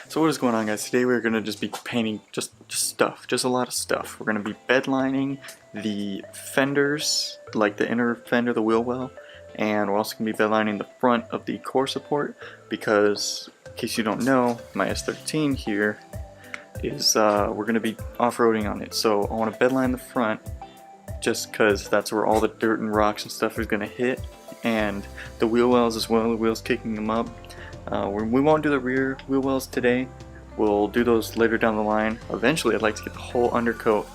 So what is going on, guys? Today we're going to just be painting just a lot of stuff. We're going to be bedlining the fenders, like the inner fender, the wheel well, and we're also going to be bedlining the front of the core support because, in case you don't know, my S13 here is, we're going to be off-roading on it. So I want to bedline the front just because that's where all the dirt and rocks and stuff is going to hit, and the wheel wells as well, the wheels kicking them up. We won't do the rear wheel wells today. We'll do those later down the line. Eventually I'd like to get the whole undercoat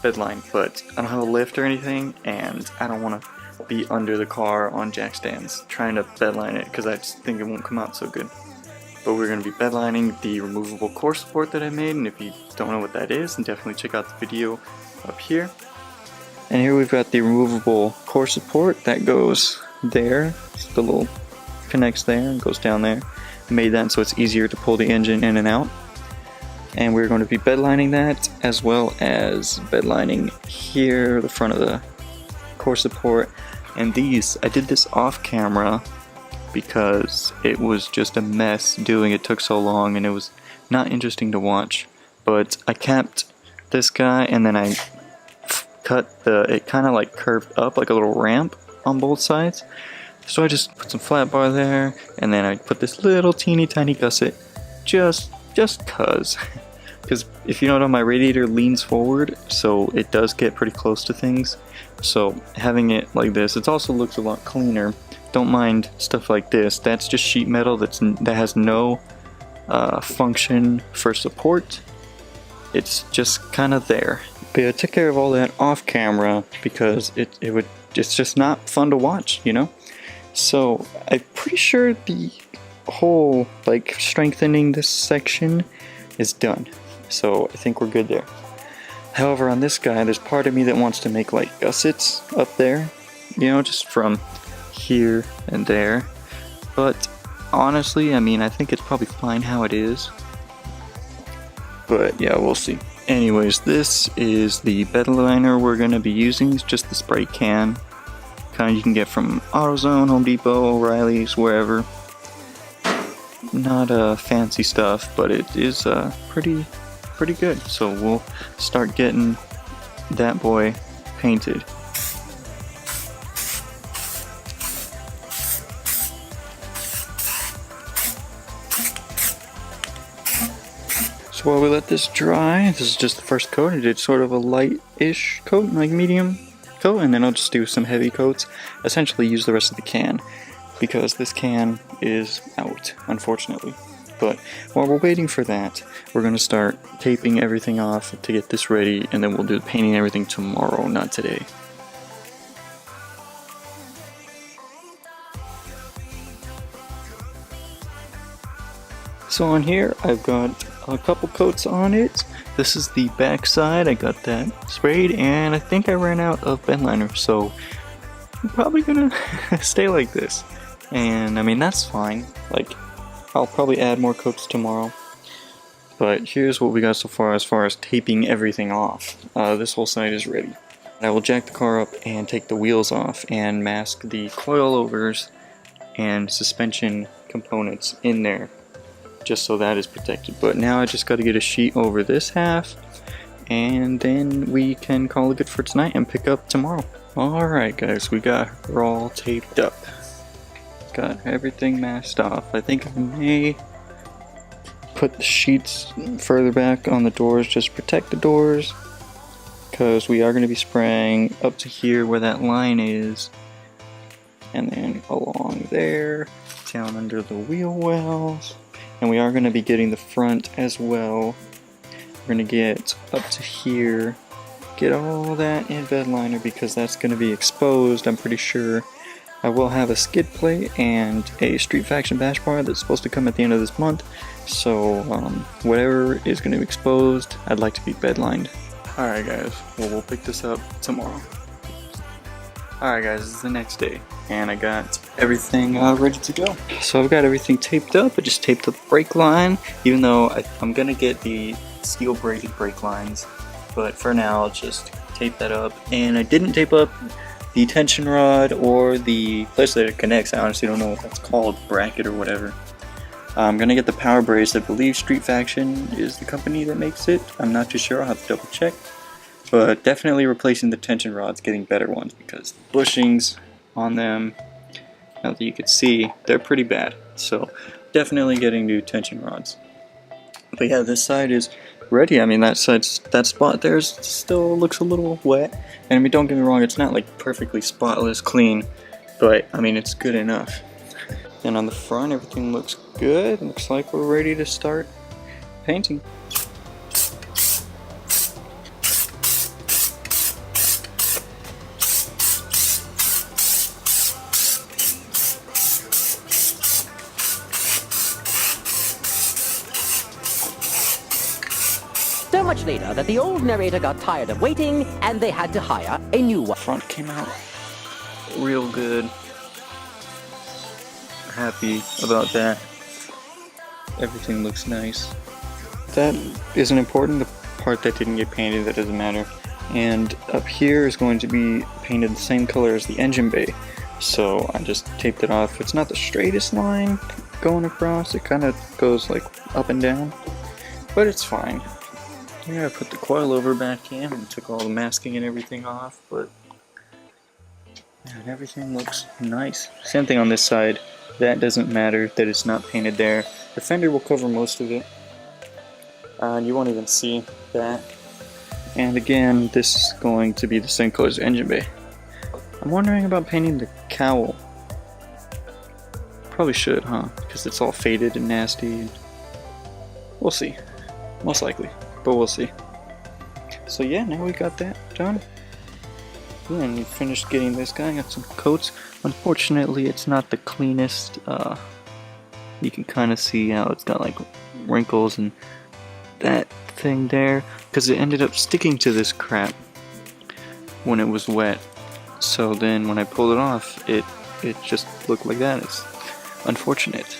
bedline, but I don't have a lift or anything, and I don't want to be under the car on jack stands trying to bedline it because I just think it won't come out so good. But we're going to be bedlining the removable core support that I made, and if you don't know what that is, then definitely check out the video up here. And here we've got the removable core support that goes there. So the little connects there and goes down there. Made that so it's easier to pull the engine in and out. And we're going to be bedlining that, as well as bedlining here, the front of the core support. And these, I did this off camera because it was just a mess doing it. Took so long and it was not interesting to watch. But I capped this guy and then I cut it kind of like curved up like a little ramp on both sides. So I just put some flat bar there, and then I put this little teeny tiny gusset, just cause. Because if you know, my radiator leans forward, so it does get pretty close to things. So having it like this, it also looks a lot cleaner. Don't mind stuff like this. That's just sheet metal that has no function for support. It's just kind of there. But I took care of all that off camera because it's just not fun to watch, you know. So I'm pretty sure the whole like strengthening this section is done. So I think we're good there. However, on this guy, there's part of me that wants to make like gussets up there, you know, just from here and there. But honestly, I mean, I think it's probably fine how it is. But yeah, we'll see. Anyways, this is the bedliner we're going to be using. It's just the spray can. Kind you can get from AutoZone, Home Depot, O'Reilly's, wherever. Not fancy stuff, but it is pretty good. So we'll start getting that boy painted. So while we let this dry, this is just the first coat. I did sort of a light-ish coat, like medium coat, and then I'll just do some heavy coats. Essentially use the rest of the can because this can is out, unfortunately. But while we're waiting for that, we're going to start taping everything off to get this ready, and then we'll do the painting and everything tomorrow, not today. So on here I've got a couple coats on it. This is the back side. I got that sprayed, and I think I ran out of bedliner, so I'm probably gonna stay like this. And I mean, that's fine. Like, I'll probably add more coats tomorrow. But here's what we got so far as taping everything off. This whole side is ready. I will jack the car up and take the wheels off and mask the coilovers and suspension components in there, just so that is protected. But now I just got to get a sheet over this half, and then we can call it good for tonight and pick up tomorrow. Alright guys, we got her all taped up. Got everything masked off. I think I may put the sheets further back on the doors just to protect the doors, because we are going to be spraying up to here where that line is, and then along there, down under the wheel wells. And we are going to be getting the front as well. We're going to get up to here, get all that in bedliner because that's going to be exposed, I'm pretty sure. I will have a skid plate and a Street Faction bash bar that's supposed to come at the end of this month. So whatever is going to be exposed, I'd like to be bedlined. Alright guys, well, we'll pick this up tomorrow. Alright guys, it's the next day, and I got everything ready to go. So I've got everything taped up. I just taped up the brake line, even though I'm gonna get the steel braided brake lines, but for now I'll just tape that up. And I didn't tape up the tension rod or the place that it connects. I honestly don't know what that's called, bracket or whatever. I'm gonna get the power brace. I believe Street Faction is the company that makes it. I'm not too sure, I'll have to double check. But definitely replacing the tension rods, getting better ones, because the bushings on them, now that you can see, they're pretty bad. So definitely getting new tension rods. But yeah, this side is ready. I mean, that spot there still looks a little wet. And I mean, don't get me wrong, it's not like perfectly spotless clean, but I mean, it's good enough. And on the front, everything looks good. Looks like we're ready to start painting. So much later that the old narrator got tired of waiting and they had to hire a new one. Front came out real good. Happy about that. Everything looks nice. That isn't important. The part that didn't get painted, that doesn't matter. And up here is going to be painted the same color as the engine bay. So I just taped it off. It's not the straightest line going across. It kind of goes like up and down, but it's fine. Yeah, I put the coilover back in and took all the masking and everything off, but man, everything looks nice. Same thing on this side. That doesn't matter that it's not painted there. The fender will cover most of it. And you won't even see that. And again, this is going to be the same color as the engine bay. I'm wondering about painting the cowl. Probably should, huh? Because it's all faded and nasty. We'll see. Most likely. But we'll see. So yeah, now we got that done. Yeah, and we finished getting this guy. Got some coats. Unfortunately, it's not the cleanest. You can kind of see how it's got like wrinkles and that thing there, because it ended up sticking to this crap when it was wet. So then when I pulled it off, it just looked like that. It's unfortunate.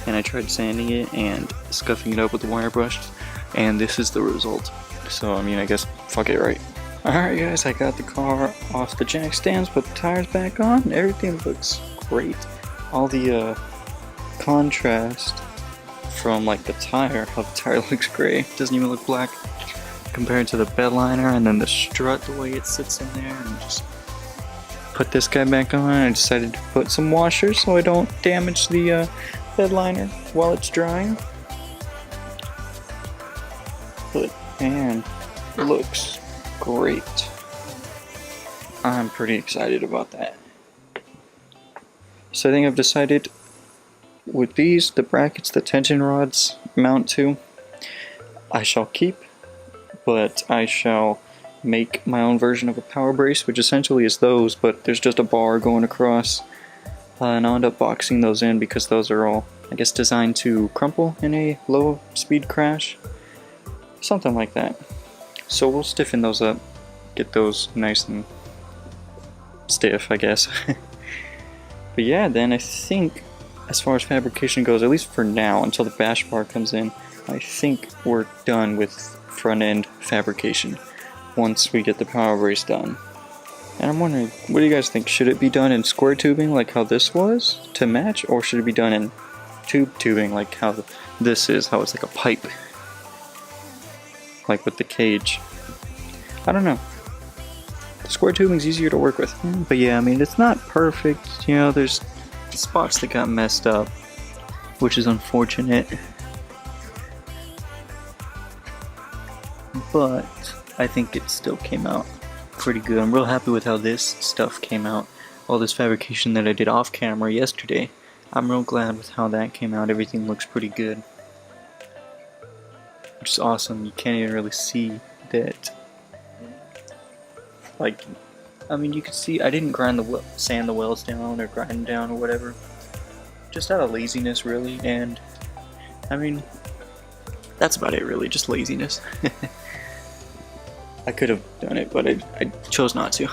And I tried sanding it and scuffing it up with the wire brush, and this is the result. So I mean, I guess fuck it, right? Alright guys, I got the car off the jack stands, put the tires back on, everything looks great. All the contrast from like the tire, how the tire looks gray, doesn't even look black, compared to the bedliner, and then the strut, the way it sits in there, and just put this guy back on. I decided to put some washers so I don't damage the bedliner while it's drying. But man, it looks great. I'm pretty excited about that. So I think I've decided with these, the brackets, the tension rods mount to, I shall keep, but I shall make my own version of a power brace, which essentially is those, but there's just a bar going across, and I'll end up boxing those in because those are all, I guess, designed to crumple in a low speed crash, something like that. So we'll stiffen those up, get those nice and stiff, I guess. But yeah, then I think as far as fabrication goes, at least for now, until the bash bar comes in, I think we're done with front end fabrication once we get the power brace done. And I'm wondering, what do you guys think? Should it be done in square tubing like how this was to match, or should it be done in tube tubing like how this is, how it's like a pipe, like with the cage? I don't know. Square tubing's easier to work with. But yeah, I mean, it's not perfect, you know, there's spots that got messed up, which is unfortunate. But I think it still came out pretty good. I'm real happy with how this stuff came out. All this fabrication that I did off camera yesterday, I'm real glad with how that came out. Everything looks pretty good, which is awesome. You can't even really see that. Like, I mean, you can see I didn't sand the wells down or grind them down or whatever. Just out of laziness, really. And I mean, that's about it, really. Just laziness. I could have done it, but I chose not to.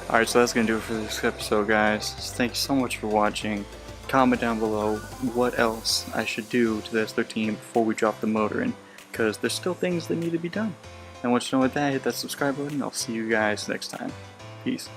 Alright, so that's going to do it for this episode, guys. Thank you so much for watching. Comment down below what else I should do to the S13 before we drop the motor in, because there's still things that need to be done. And once you know with that, hit that subscribe button. I'll see you guys next time. Peace.